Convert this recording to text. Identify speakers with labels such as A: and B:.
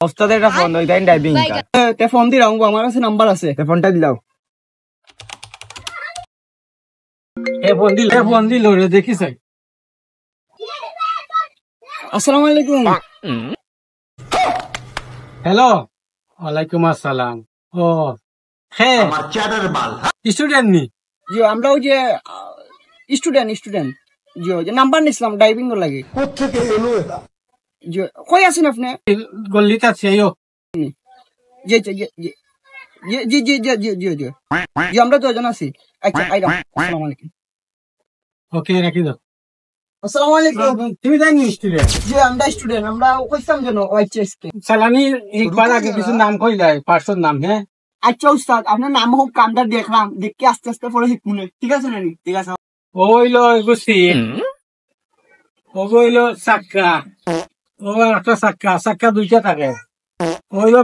A: ওস্তাদের একটা ফোন ওই তাই ড্রাইভিং তে ফোন দি রাখবো আমার কাছে নাম্বার আছে তে ফোনটা দিলাও
B: ফোন দিল রে দেখিস
A: আসসালামু আলাইকুম
B: হ্যালো ওয়ালাইকুম আসসালাম ও হ্যাঁ স্টুডেন্ট নি
A: জি আমরা ওই যে স্টুডেন্ট জি ওই যে নাম্বার নিছিলাম ড্রাইভিং এর লাগে কোত্থেকে এলো এটা জি কই আছেন আপনি
B: গল্লিত আছে আইও
A: জি জি জি জি জি জি জি জি জি জি আমরা দুজন আছি আচ্ছা আইরাম আসসালামু আলাইকুম
B: ওকে রাখি দাও
A: আসসালামু আলাইকুম
B: তুমি জানি স্টুডেন্ট
A: জি আমরা স্টুডেন্ট আমরা কইতাম যেন ওইচএস কে
B: সালানি একবার আগে কিছু নাম কইলাই পার্সন নাম হ্যাঁ
A: আচ্ছা উস্তাদ আপনার নাম হোক কামটা দেখলাম দেখে আস্তে আস্তে পরে শিখুন ঠিক আছে নানি ঠিক আছে
B: ওইলো বুঝছি ওইলো চাক্কা ও একটা চাক্কা দুইটা থাকে ওইলো